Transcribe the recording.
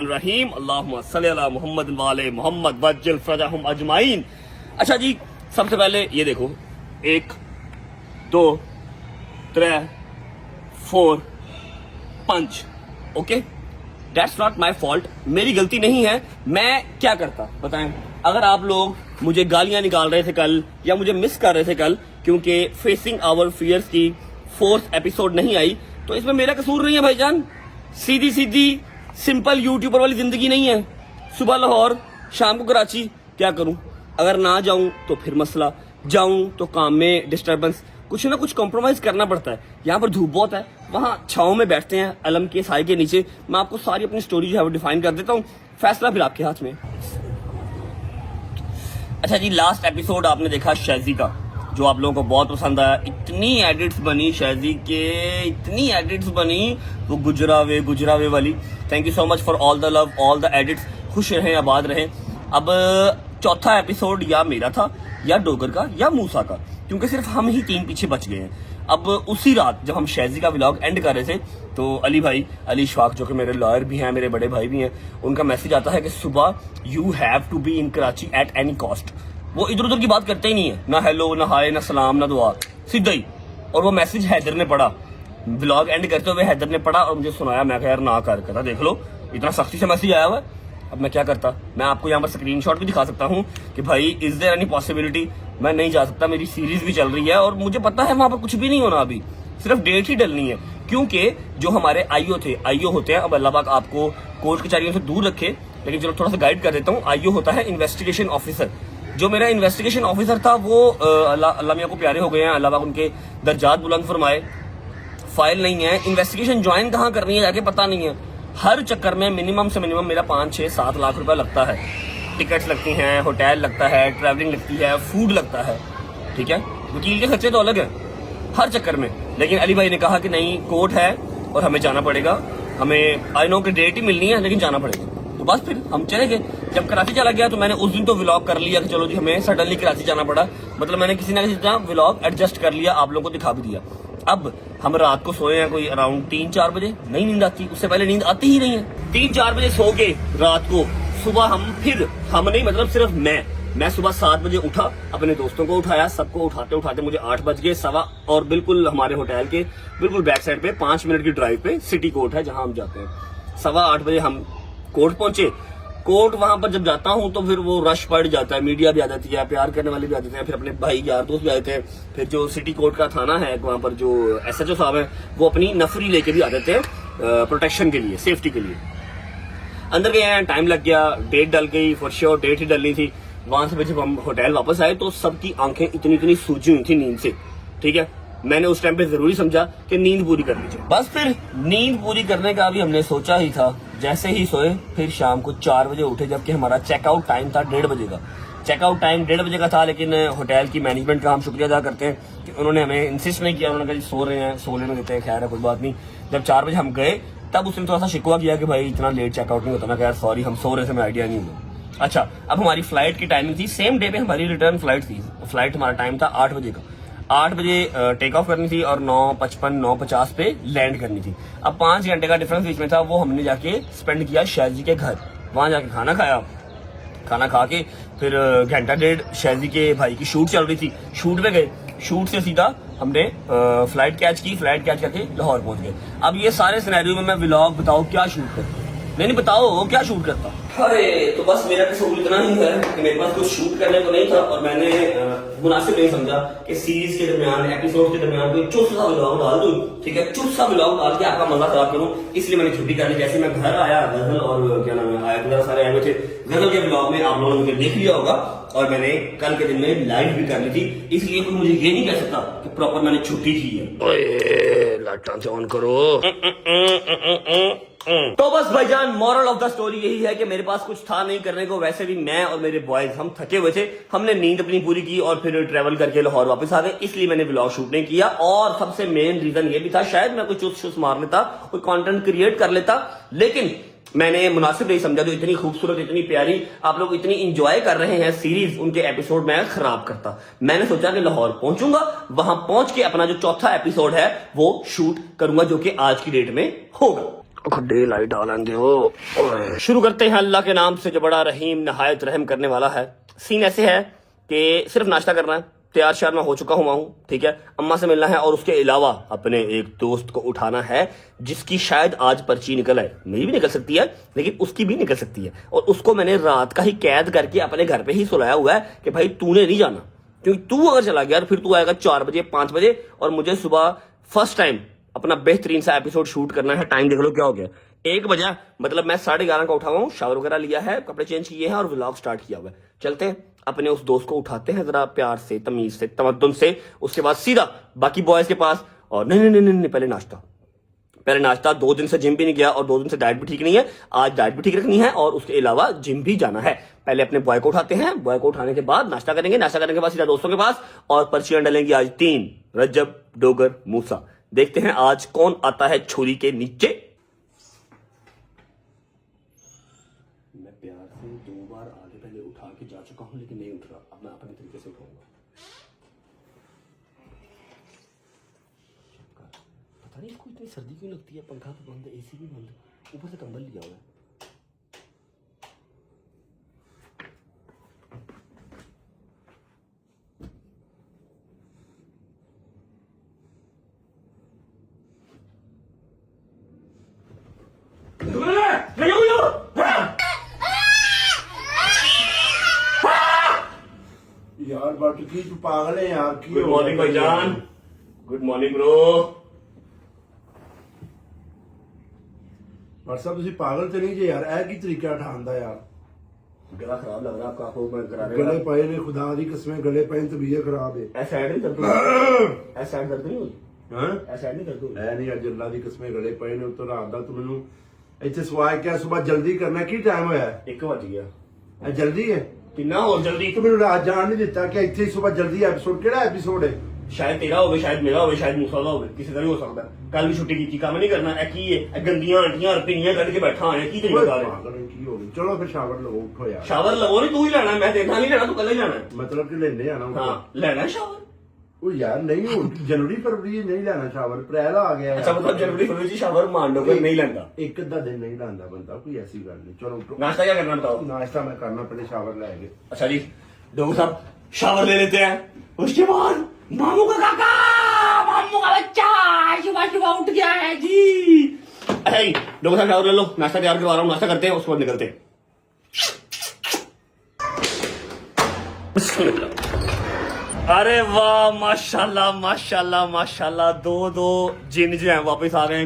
बिस्मिल्लाहिर्रहमानिर्रहीम अल्लाहुम्मा सल्ली अला मुहम्मद वाले मोहम्मद वज्जल फरजहुम अजमाइन। अच्छा जी, सबसे पहले ये देखो, 1 2 3 4 5। Okay, that's not my fault, मेरी गलती नहीं है। मैं क्या करता बताएं? अगर आप लोग मुझे गालियां निकाल रहे थे कल या मुझे मिस कर रहे थे कल क्योंकि फेसिंग आवर फियर्स की 4th एपिसोड नहीं आई, तो इसमें मेरा कसूर नहीं है भाईजान। सीधी सीधी सिंपल यूट्यूबर वाली जिंदगी नहीं है। सुबह लाहौर, शाम को कराची, क्या करूं? अगर ना जाऊं तो फिर मसला, जाऊं तो काम में डिस्टर्बेंस, कुछ ना कुछ कॉम्प्रोमाइज करना पड़ता है। यहाँ पर धूप बहुत है, वहां छांव में बैठते हैं अलम के साए के नीचे। मैं आपको सारी अपनी स्टोरी जो है वो डिफाइन कर देता हूँ, फैसला फिर आपके हाथ में। अच्छा जी, लास्ट एपिसोड आपने देखा शैजी का, जो आप लोगों को बहुत पसंद आया। इतनी एडिट्स बनी शैजी के, इतनी एडिट्स बनी, वो गुजरावे वाली। Thank you so much for all the love, all the edits. खुश रहें, आबाद रहें। अब चौथा एपिसोड या मेरा था या डोगर का या मूसा का, क्योंकि सिर्फ हम ही 3 पीछे बच गए हैं। अब उसी रात जब हम शैजी का व्लॉग एंड कर रहे थे तो अली भाई, अली इशफाक, जो कि मेरे लॉयर भी हैं, मेरे बड़े भाई भी हैं, उनका मैसेज आता है कि सुबह you have to be in Karachi at any cost. वो इधर उधर की बात करते ही नहीं है, ना हेलो, ना हाय, ना सलाम, ना दुआ, सीधा ही। और वो मैसेज हैदर ने पढ़ा, व्लॉग एंड करते हुए हैदर ने पढ़ा और मुझे सुनाया। मैं कहा यार ना कर, देख लो इतना सख्ती से मैसेज आया हुआ है। अब मैं क्या करता? मैं आपको यहाँ पर स्क्रीनशॉट भी दिखा सकता हूँ कि भाई इज देयर एनी पॉसिबिलिटी, मैं नहीं जा सकता, मेरी सीरीज भी चल रही है और मुझे पता है वहां पर कुछ भी नहीं होना, अभी सिर्फ डेट ही डलनी है। क्योंकि जो हमारे आईओ होते हैं, अब अल्लाह पाक आपको कोर्ट कचहरियों से दूर रखे, लेकिन चलो थोड़ा सा गाइड कर देता हूँ। आईओ होता है इन्वेस्टिगेशन ऑफिसर। जो मेरा इन्वेस्टिगेशन ऑफिसर था वो अल्लाह मियां को प्यारे हो गए हैं, अल्लाह पाक उनके दर्जात बुलंद फरमाए। फाइल नहीं है, इन्वेस्टिगेशन ज्वाइन कहाँ करनी है जाके पता नहीं है। हर चक्कर में मिनिमम से मिनिमम मेरा 5 6 7 लाख रुपया लगता है। टिकट्स लगती हैं, होटल लगता है, ट्रैवलिंग लगती है, फूड लगता है, ठीक है। वकील के खर्चे तो अलग है हर चक्कर में। लेकिन अली भाई ने कहा कि नहीं, कोर्ट है और हमें जाना पड़ेगा, हमें आई नो कि डेट ही मिलनी है लेकिन जाना पड़ेगा। तो बस फिर हम चले गए। जब कराची चला गया तो मैंने उस दिन तो व्लॉग कर लिया कि चलो जी हमें सडनली कराची जाना पड़ा, मतलब मैंने किसी ना किसी तरह व्लॉग एडजस्ट कर लिया, आप लोगों को दिखा भी दिया। अब हम रात को सोए हैं कोई अराउंड 3 4 बजे, नहीं नींद आती, उससे पहले नींद आती ही नहीं है। 3 4 बजे सो के रात को, सुबह हम नहीं मतलब सिर्फ मैं सुबह 7 बजे उठा, अपने दोस्तों को उठाया, सबको उठाते उठाते मुझे 8 बज गए सवा। और बिल्कुल हमारे होटल के बिल्कुल बैक साइड पे 5 मिनट की ड्राइव पे सिटी कोर्ट है जहां हम जाते हैं। 7:15 बजे हम कोर्ट पहुंचे। कोर्ट वहां पर जब जाता हूं तो फिर वो रश पड़ जाता है, मीडिया भी आ जाती है, प्यार करने वाले भी आ जाते हैं, फिर अपने भाई यार दोस्त भी आ जाते हैं। फिर जो सिटी कोर्ट का थाना है वहां पर जो SHO साहब है वो अपनी नफरी लेके भी आ जाते हैं प्रोटेक्शन के लिए, सेफ्टी के लिए। अंदर गए हैं, टाइम लग गया, डेट डल गई, फॉर श्योर डेट ही डलनी थी। वहां से जब हम होटल वापस आए तो सबकी आंखें इतनी सूजी हुई थी नींद से, ठीक है। मैंने उस टाइम पे जरूरी समझा कि नींद पूरी कर लीजिए। बस फिर नींद पूरी करने का भी हमने सोचा ही था। जैसे ही सोए फिर शाम को 4 बजे उठे, जबकि हमारा चेकआउट टाइम था 1:30 बजे का। चेकआउट टाइम 1:30 बजे का था, लेकिन होटल की मैनेजमेंट का हम शुक्रिया अदा करते हैं कि उन्होंने हमें इंसिस्ट नहीं किया। उन्होंने कहा सो रहे हैं, सो लेने देते हैं, खैर है कोई बात नहीं। जब 4 बजे हम गए तब उसने थोड़ा सा शिकवा किया कि भाई इतना लेट चेकआउट नहीं होता। मैं कहा सॉरी, हम सो रहे थे, हमें आइडिया नहीं हुआ। अच्छा, अब हमारी फ्लाइट की टाइमिंग थी, सेम डे पे हमारी रिटर्न फ्लाइट थी। फ्लाइट हमारा टाइम था 8 बजे का। 8 बजे टेक ऑफ करनी थी और 9:55 9:50 पे लैंड करनी थी। अब 5 घंटे का डिफरेंस बीच में था, वो हमने जाके स्पेंड किया शैजी के घर। वहां जाके खाना खाया, खाना खा के फिर 1 घंटा 1.5 शैजी के भाई की शूट चल रही थी, शूट पे गए। शूट से सीधा हमने फ्लाइट कैच की, फ्लाइट कैच करके लाहौर पहुंच गए। अब ये सारे सिनेरियो में मैं व्लॉग बताओ क्या शूट करता, नहीं बताओ क्या शूट करता। अरे तो बस मेरा कसूर इतना ही है कि मेरे पास कुछ शूट करने को नहीं था और मैंने मुनासिब नहीं समझा कि सीरीज के दरमियान, एपिसोड के दरमियान कोई चुस्त सा व्लॉग डाल दूं, ठीक है, चुस्त सा व्लॉग डाल के आपका मजा खराब करूं। इसलिए मैंने छुट्टी कर ली। जैसे मैं घर आया, गजल और क्या नाम है आया सारे आए हुए थे। गजल के व्लॉग में आप लोगों ने मुझे देख लिया होगा और मैंने कल के दिन में लाइव भी कर ली थी, इसलिए कोई मुझे ये नहीं कह सकता कि प्रॉपर मैंने छुट्टी की है। लाइट ऑन करो। तो बस भाईजान, मॉरल ऑफ द स्टोरी यही है कि मेरे पास कुछ था नहीं करने को। वैसे भी मैं और मेरे बॉयज हम थके हुए थे, हमने नींद अपनी पूरी की और फिर ट्रेवल करके लाहौर वापस आ गए, इसलिए मैंने व्लॉग शूट नहीं किया। और सबसे मेन रीजन ये भी था, शायद मैं कोई चुस्त मार लेता, कोई कंटेंट क्रिएट कर लेता, लेकिन मैंने मुनासिब नहीं समझा। जो इतनी खूबसूरत, इतनी प्यारी, आप लोग इतनी इंजॉय कर रहे हैं सीरीज, उनके एपिसोड मैं खराब करता। मैंने सोचा कि लाहौर पहुंचूंगा, वहां पहुंच के अपना जो चौथा एपिसोड है वो शूट करूंगा, जो कि आज की डेट में होगा। खड्डे लाइट डालन दो। शुरू करते हैं अल्लाह के नाम से जो बड़ा रहीम नहायत रहम करने वाला है। सीन ऐसे है कि सिर्फ नाश्ता करना है, तैयार श्यार मैं हो चुका हुआ हूँ, ठीक है। अम्मा से मिलना है और उसके अलावा अपने एक दोस्त को उठाना है जिसकी शायद आज पर्ची निकल आए। मेरी भी निकल सकती है लेकिन उसकी भी निकल सकती है, और उसको मैंने रात का ही कैद करके अपने घर पे ही सुलाया हुआ है कि भाई तूने नहीं जाना, क्योंकि तू अगर चला गया तो फिर तू आएगा 4 बजे 5 बजे और मुझे सुबह फर्स्ट टाइम अपना बेहतरीन सा एपिसोड शूट करना है। टाइम देख लो क्या हो गया, 1 बजा। मतलब मैं 11:30 का उठा हुआ हूँ, शावर वगैरह लिया है, कपड़े चेंज किए हैं और व्लॉग स्टार्ट किया हुआ है। चलते हैं अपने उस दोस्त को उठाते हैं जरा प्यार से, तमीज से, तमद्दुन से, उसके बाद सीधा बाकी बॉयज के पास। और नहीं, पहले नाश्ता। 2 दिन से जिम भी नहीं गया और 2 दिन से डाइट भी ठीक नहीं है। आज डाइट भी ठीक रखनी है और उसके अलावा जिम भी जाना है। पहले अपने बॉय को उठाते हैं, बॉय को उठाने के बाद नाश्ता करेंगे, नाश्ता करने के बाद सीधा दोस्तों के पास और पर्चियां डालेंगी आज 3, रजब, डोगर, मूसा। देखते हैं आज कौन आता है छुरी के नीचे। मैं प्यार से 2 बार आगे पहले उठा के जा चुका हूं लेकिन नहीं उठ रहा। अब मैं अपने तरीके से उठाऊंगा। पता नहीं इसको इतनी सर्दी क्यों लगती है। पंखा भी बंद है, एसी भी बंद है, ऊपर से कंबल लिया हुआ है। यार बट की तू पागल है यार की। गुड मॉर्निंग भाईजान। Good morning bro. पर सब तुसी पागल तो नहीं जे यार, ऐ की तरीका उठान दा यार। गला खराब लग रहा है आपका, आपको मैं करा रहे गले पाए ने खुदा दी कसमें, गले पाए तबीयत खराब है। ऐसा ऐड नहीं दर्द ऐसा ऐड दर्द नहीं होगी। हां ऐसा ऐड नहीं दर्द होगी। ऐ नहीं अज अल्लाह दी कसमें गले पाए ने। तो रात दा तू मेनू ਇੱਥੇ ਸਵਾਲ ਕਿਆ ਸੁਬਾ ਜਲਦੀ ਕਰਨਾ ਕੀ ਟਾਈਮ ਹੋਇਆ 1 ਵਜ ਗਿਆ। ਇਹ ਜਲਦੀ ਹੈ ਕਿੰਨਾ ਹੋਰ ਜਲਦੀ। ਤੂੰ ਮੈਨੂੰ ਰਾਤ ਜਾਣ ਨਹੀਂ ਦਿੱਤਾ ਕਿ ਇੱਥੇ ਸੁਬਾ ਜਲਦੀ ਐਪੀਸੋਡ ਕਿਹੜਾ ਐਪੀਸੋਡ ਹੈ। शायद तेरा होवे, शायद मेरा होवे, शायद मूसा का होवे, किसी का भी हो सकता है। कल भी छुट्टी की काम नहीं करना। की है गंदियां आंटियां रपियां कट के बैठा है की तरीका कर पागल की हो गई। चलो फिर शावर लगो, उठो यार। शावर लगो नहीं, तू ही लेना, मैं देखना नहीं लेना, तू कल ही लेना है। मतलब कि लेने आना हाँ लेना है शावर। ਉਹ ਯਾਰ ਨਹੀਂ ਹੁਣ ਜਨਵਰੀ ਫਰਵਰੀ ਨਹੀਂ ਲੈਣਾ ਸ਼ਾਵਰ, ਅਪ੍ਰੈਲ ਆ ਗਿਆ अच्छा मतलब जनवरी फरवरी से शावर मान लो कोई नहीं लेंदा। ਇੱਕ ਅੱਧਾ ਦਿਨ ਨਹੀਂ ਲਾਂਦਾ ਬੰਦਾ, ਕੋਈ ਐਸੀ ਗੱਲ ਨਹੀਂ। ਚਲੋ ਉਠੋ। नाश्ता क्या करना बताओ। नाश्ता मैं करना, पहले शावर लाएंगे। अच्छा जी डॉक्टर साहब शावर ले लेते हैं, उसके बाद मामू का काका, मामू का बच्चा सुबह सुबह उठ गया है जी। अच्छा जी डॉक्टर साहब शावर ले लो, नाश्ता तैयार करवा रहा हूँ, नाश्ता करते हैं उसके बाद निकलते हैं। अरे वाह माशाल्लाह माशाल्लाह माशाल्लाह, 2 जिन जो है वापस आ गए हैं।